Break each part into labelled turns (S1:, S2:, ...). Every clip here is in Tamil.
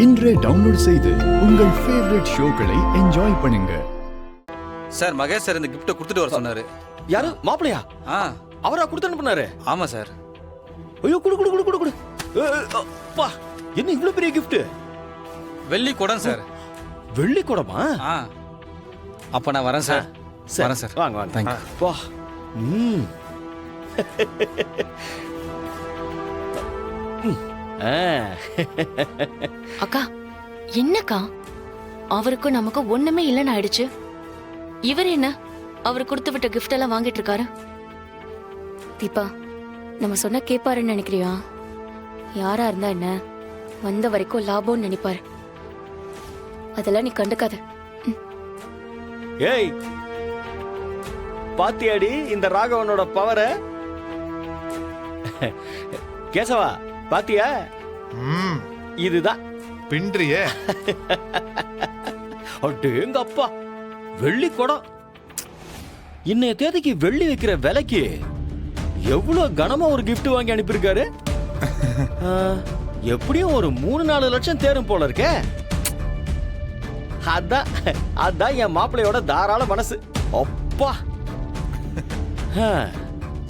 S1: இன்றே டவுன்லோட் செய்து உங்கள் ஃபேவரட் ஷோக்களை என்ஜாய் பண்ணுங்க.
S2: சார் மகேஷ் சார் இந்த கிஃப்ட்டை கொடுத்துட்டு வர சொன்னாரு.
S3: யாரு மாப்பிளையா? அவரா கொடுத்து அனுப்புனாரு?
S2: ஆமா சார்.
S3: ஐயோ குடு குடு குடு குடு குடு. அப்பா என்ன இவ்வளவு பெரிய கிஃப்ட்?
S2: வெள்ளி குடம் சார்.
S3: வெள்ளி குடமா?
S2: அப்ப நான் வரேன் சார். வரேன் சார்.
S3: வாங்க வாங்க.
S2: தேங்க்யூ.
S3: வா.
S4: அக்கா என்னக்கா அவருக்கும் நமக்கு ஒண்ணுமே இல்லைன்னு ஆயிடுச்சு. இவர் என்ன அவர் கொடுத்து விட்ட கிஃப்ட் எல்லாம் வாங்கிட்டு இருக்காரு. தீபா நம்ம சொன்ன கேப்பாருன்னு நினைக்கிறியா? யாரா இருந்தா என்ன, வந்த வரைக்கும் லாபம்னு நினைப்பாரு. அதெல்லாம் நீ கண்டுக்காத.
S3: ஏய் பாத்தியாடி இந்த ராகவனோட பவர? கேசவா பாத்தியா? இதுதான்
S5: பின்றியே.
S3: அடேங்க அப்பா, வெள்ளி குடம். இன்னைய தேதிக்கு வெள்ளி வைக்கிற விலைக்கு எவ்வளவு கனமா ஒரு கிஃப்ட் வாங்கி அனுப்பியிருக்காரு. எப்படியும் ஒரு 3-4 லட்சம் தேரும் போல இருக்கே. அதான் என் மாப்பிள்ளையோட தாராள மனசு. அப்பா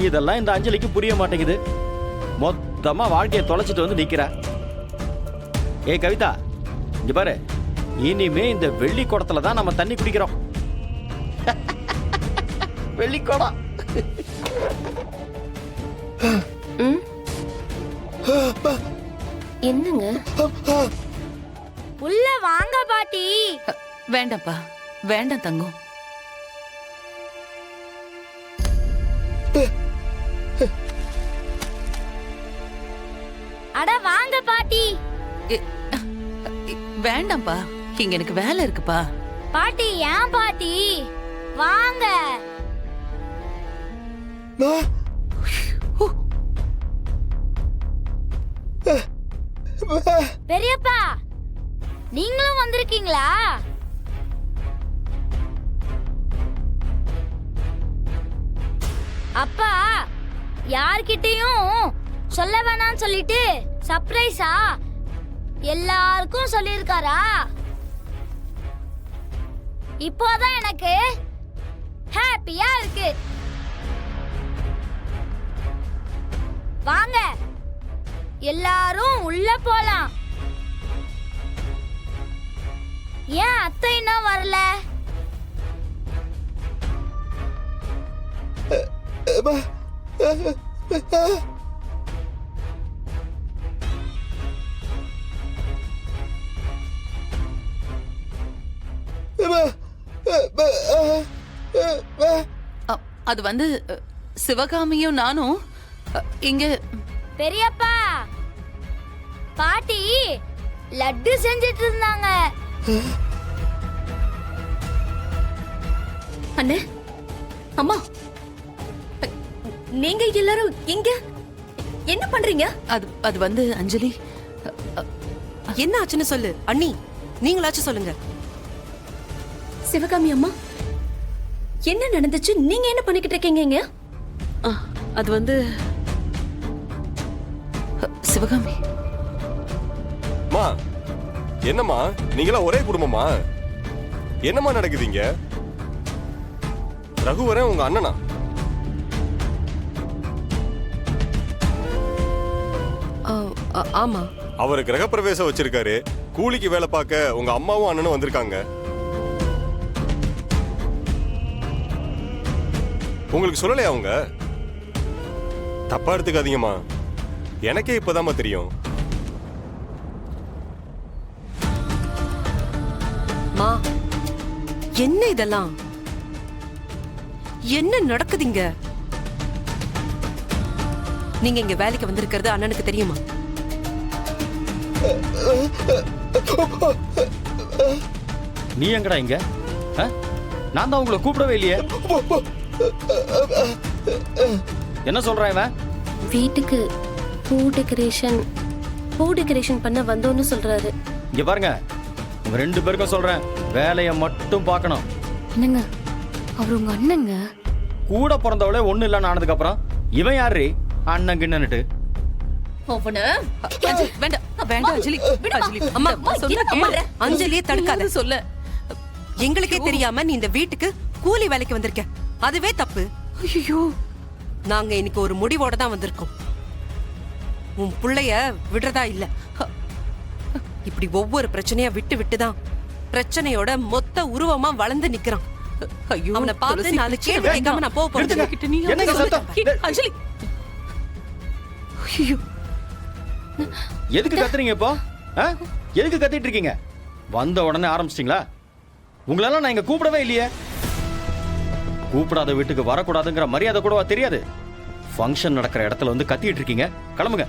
S3: இதெல்லாம் இந்த அஞ்சலிக்கு புரிய மாட்டேங்குது. மொத்தமா வாழ்க்கையை தொலைச்சிட்டு வந்து நிக்கிறா. ஏய் கவிதா, இங்க பாரு, இனிமே இந்த வெள்ளி குடத்துல தான் நம்ம தண்ணி குடிக்கிறோம். வெள்ளி குடம்.
S4: என்னங்க
S6: உள்ள வாங்க பாட்டி.
S7: வேண்டாம்ப்பா, வேண்டாம் தங்கம்.
S6: அட வாங்க பாட்டி.
S7: வேண்டாம்ப்பா, இங்க எனக்கு வேலை இருக்குப்பா.
S6: பாட்டி ஏன் பாட்டி வாங்க. பெரியப்பா நீங்களும் வந்திருக்கீங்களா? அப்பா யார்கிட்டயும் சொல்ல வேணாம்னு சொல்லிட்டு சர்ப்ரைஸா எல்லாருக்கும் சொல்லியிருக்காரா? இப்போதான் எனக்கு ஹாப்பியா இருக்கு. வாங்க எல்லாரும் உள்ள போலாம். ஏன் அத்தை இன்னும் வரல?
S7: அது வந்து சிவகாமியும் நானும் இங்க.
S6: பெரியப்பா பாட்டி லட்டு செஞ்சிட்டு இருந்தாங்க.
S4: அண்ணே, அம்மா, நீங்க எல்லாரும் இங்க என்ன பண்றீங்க?
S7: அது வந்து அஞ்சலி,
S8: என்ன ஆச்சுன்னு சொல்லு. அண்ணி நீங்களாச்சும் சொல்லுங்க.
S4: சிவகாமி அம்மா, என்ன நடந்துச்சு? நீங்க என்ன பண்ணிக்கிட்டு இருக்கீங்க?
S8: அது வந்து
S7: சிவகாமி.
S5: மா என்னம்மா, நீங்களா ஒரே குடும்பமா? என்னம்மா நடக்குதுங்க? ரகுவரன் உங்க அண்ணனா?
S8: ஆமா.
S5: அவரு கிரகப்பிரவேசம் வச்சிருக்காரு. கூலிக்கு வேலை பார்க்க உங்க அம்மாவும் அண்ணனும் வந்திருக்காங்க. உங்களுக்கு சொல்லலையா அவங்க? தப்பா எடுத்துக்காதீங்கம்மா, எனக்கே இப்பதாம்மா தெரியும்.
S8: மா என்ன இதெல்லாம்? என்ன நடக்குதுங்க? நீங்க இங்க வேலைக்கு வந்திருக்கிறது அண்ணனுக்கு தெரியுமா?
S3: நீ எங்கடா இங்க? நான் தான் உங்களை கூப்பிடவே இல்லையே. என்ன சொல்றான் இவன்?
S4: வீட்டுக்கு பூ டெக்கரேஷன் பண்ண வந்தோன்னு சொல்றாரு.
S3: இங்க பாருங்க, உங்க 2 பேருக்கும் சொல்றேன், வேலையை மட்டும் பார்க்கணும்.
S4: என்னங்க அவர் உங்க அண்ணங்க?
S3: கூட பிறந்தவளே ஒண்ணு இல்லன்னு ஆனதுக்கு அப்புறம் இவன் யாரு அண்ணன் கிண்ணன்னுட்டு?
S7: வேண்டாம் வேண்டாம் அஞ்சலி. அஞ்சலி,
S8: அம்மா,
S7: அம்மா சொன்னா
S8: அம்மா,
S7: கேளு.
S8: அஞ்சலியை தடுக்காத.
S7: நீ சொல்ல.
S8: எங்களுக்கே தெரியாம நீ இந்த வீட்டுக்கு கூலி வேலைக்கு வந்திருக்க. அதுவே தப்பு.
S7: ஐயோ,
S8: நாங்க இன்னைக்கு ஒரு முடிவோட தான் வந்திருக்கோம். உன் புள்ளைய விடுறதா இல்ல. இப்படி ஒவ்வொரு பிரச்சனையா விட்டு விட்டுதான் பிரச்சனையோட மொத்த உருவமா வளர்ந்து நிக்கிறான்.
S7: ஐயோ,
S8: அவனை பார்த்து
S7: துளசி,
S8: நாலு கேள்வி கேட்காம நான் போக
S3: நிறுத்துங்க.
S8: போறேன்.
S7: கிட்ட நீ
S3: என்னங்க
S7: சொல்லு.
S3: சத்தம்?
S7: ஏய், அஞ்சலி. ஐயோ,
S3: எதுக்கு கத்துறீங்க இப்போ ஆ? எதுக்கு கத்திட்டு இருக்கீங்க? வந்த உடனே ஆரம்பிச்சிட்டீங்களா? உங்களெல்லாம் நான் இங்க கூப்பிடவே இல்லையே. கூப்பிடாத வீட்டுக்கு வரக்கூடாதுங்கிற மரியாதை கூடவா தெரியாது? ஃபங்க்ஷன் நடக்கிற இடத்துல வந்து கத்திட்டு இருக்கீங்க. கிளம்புங்க.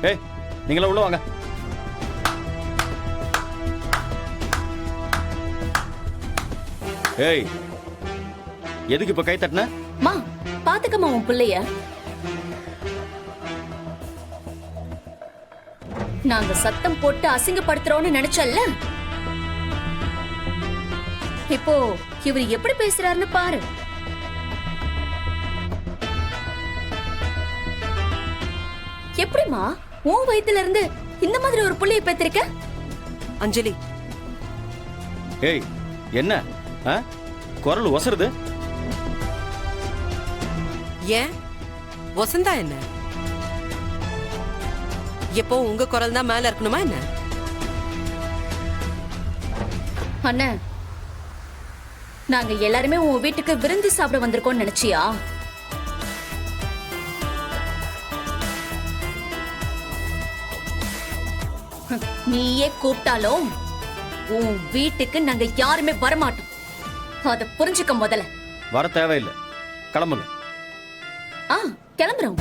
S3: ஏய், நீங்களா உள்ள வாங்க. ஏய், எதுக்கு இப்ப கை தட்டின?
S4: மா பாத்துக்கம்மா உன் பிள்ளைய. நாங்க சத்தம் போட்டு அசிங்கப்படுத்துறோம்னு நினைச்சல்ல, இப்போ இவர் எப்படி பேசுறாருன்னு பாரு. எப்படிமா உன் வயித்துல இருந்து இந்த மாதிரி ஒரு புள்ளைய பெற்றிருக்க?
S8: அஞ்சலி,
S3: ஏய், என்ன ஆ? குரல் ஒசருது.
S8: ஏன் வசந்தா என்ன? எப்போ உங்க குரல் தான் மேல இருக்கணுமா என்ன?
S4: அண்ணா, நாங்க எல்லாருமே உன் வீட்டுக்கு விருந்து சாப்பிட வந்திருக்கோம்னு நினைச்சியா? நீயே கூப்பிட்டாலும் உன் வீட்டுக்கு நாங்க யாருமே வரமாட்டோம். அத புரிஞ்சுக்க முதல்ல.
S3: வர தேவையில்லை. கிளம்புங்க.
S4: கிளம்புறோம்.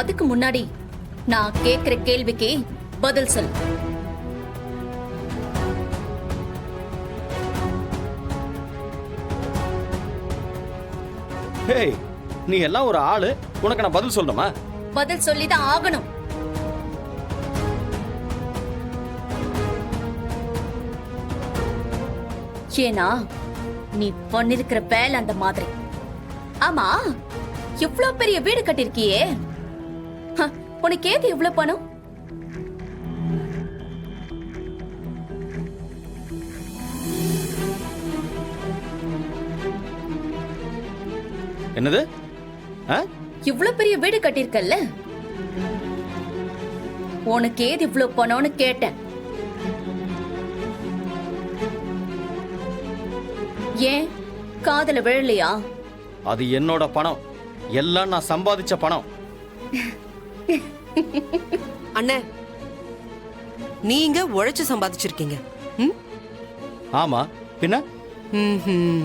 S4: அதுக்கு முன்னாடி நான் கேக்குற கேள்விக்கு பதில் சொல்லு.
S3: ஏய், நீ எல்லாம் ஒரு ஆளு, உனக்கு நான் பதில் சொல்லணுமா?
S4: பதில் சொல்லிதான் ஆகணும். ஏனா நீ பண்ணிருக்கிற வேலை அந்த மாதிரி. ஆமா, இவ்ளோ பெரிய வீடு கட்டிருக்கியே, உனக்கு ஏது இவ்ளோ பணம்?
S3: என்னது?
S4: இவ்ளோ பெரிய வீடு கட்டிருக்கல்ல, உனக்கு ஏது இவ்ளோ பணம்னு கேட்டேன். ஏன் காதல விழலையா?
S3: அது என்னோட பணம். எல்லாம் நான் சம்பாதிச்ச பணம்.
S8: அண்ணே, நீங்க உழைச்சு சம்பாதிச்சிருக்கீங்க.
S3: ஆமா, பின்ன
S8: ம்ஹும்.